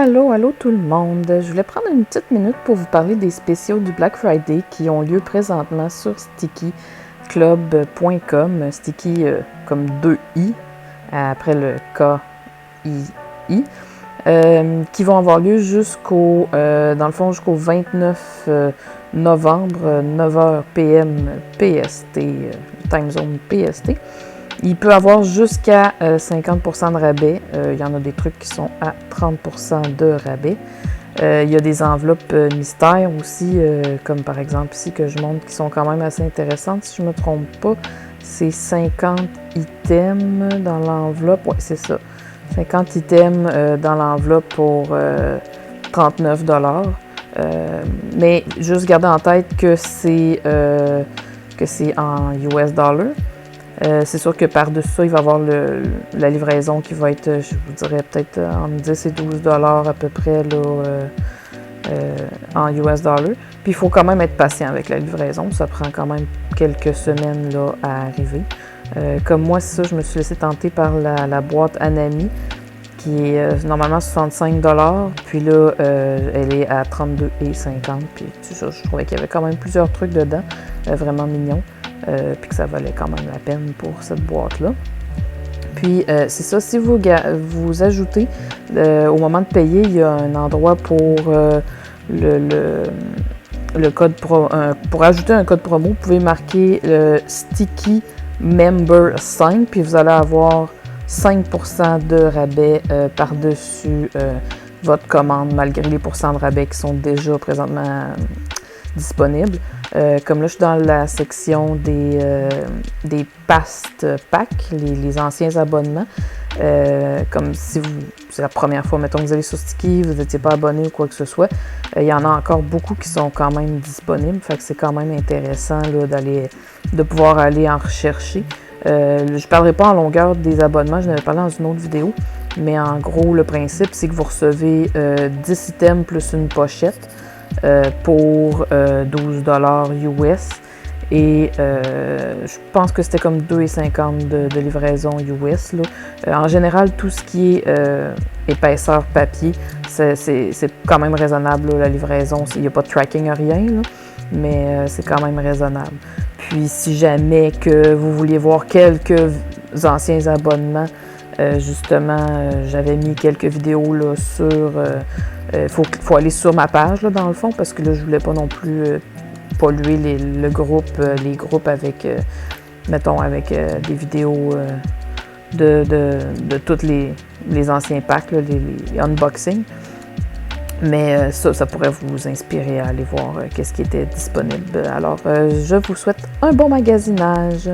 Allô, allô tout le monde. Je voulais prendre une petite minute pour vous parler des spéciaux du Black Friday qui ont lieu présentement sur stickyclub.com. Sticky comme 2i après le K-I-I. Qui vont avoir lieu jusqu'au 29 novembre, 9h PM PST, time zone PST. Il peut avoir jusqu'à 50% de rabais. Il y en a des trucs qui sont à 30% de rabais. Il y a des enveloppes mystères aussi, comme par exemple ici que je montre, qui sont quand même assez intéressantes. Si je ne me trompe pas, c'est 50 items dans l'enveloppe. Oui, c'est ça. 50 items dans l'enveloppe pour 39$. Mais juste garder en tête que c'est en US dollars. C'est sûr que par-dessus ça, il va y avoir la livraison qui va être, je vous dirais, peut-être entre 10 et 12$ à peu près là, en US dollars. Puis il faut quand même être patient avec la livraison. Ça prend quand même quelques semaines là, à arriver. Comme moi, c'est ça, je me suis laissé tenter par la boîte Anami, qui est normalement 65$. Puis là, elle est à 32,50$. Puis ça, je trouvais qu'il y avait quand même plusieurs trucs dedans, vraiment mignons. Puis que ça valait quand même la peine pour cette boîte-là. Puis, c'est ça, si vous ajoutez, au moment de payer, il y a un endroit pour le code pour ajouter un code promo, vous pouvez marquer Sticky Member 5, puis vous allez avoir 5% de rabais par-dessus votre commande, malgré les pourcents de rabais qui sont déjà présentement disponibles. Comme là, je suis dans la section des past packs, les anciens abonnements. Comme si c'est la première fois, mettons que vous allez sur Sticky, vous n'étiez pas abonné ou quoi que ce soit. Il y en a encore beaucoup qui sont quand même disponibles. Fait que c'est quand même intéressant là, de pouvoir aller en rechercher. Je ne parlerai pas en longueur des abonnements, je n'avais parlé dans une autre vidéo. Mais en gros, le principe, c'est que vous recevez 10 items plus une pochette. Pour 12$ US et je pense que c'était comme 2,50$ de livraison US. Là. En général, tout ce qui est épaisseur papier, c'est quand même raisonnable, là, la livraison. Il n'y a pas de tracking, rien, là, mais c'est quand même raisonnable. Puis si jamais que vous vouliez voir quelques anciens abonnements, justement, j'avais mis quelques vidéos là, sur... faut aller sur ma page, là, dans le fond, parce que là, je voulais pas non plus polluer les groupes avec, mettons, avec des vidéos de tous les anciens packs, là, les unboxings. Mais ça pourrait vous inspirer à aller voir qu'est-ce qui était disponible. Alors, je vous souhaite un bon magasinage.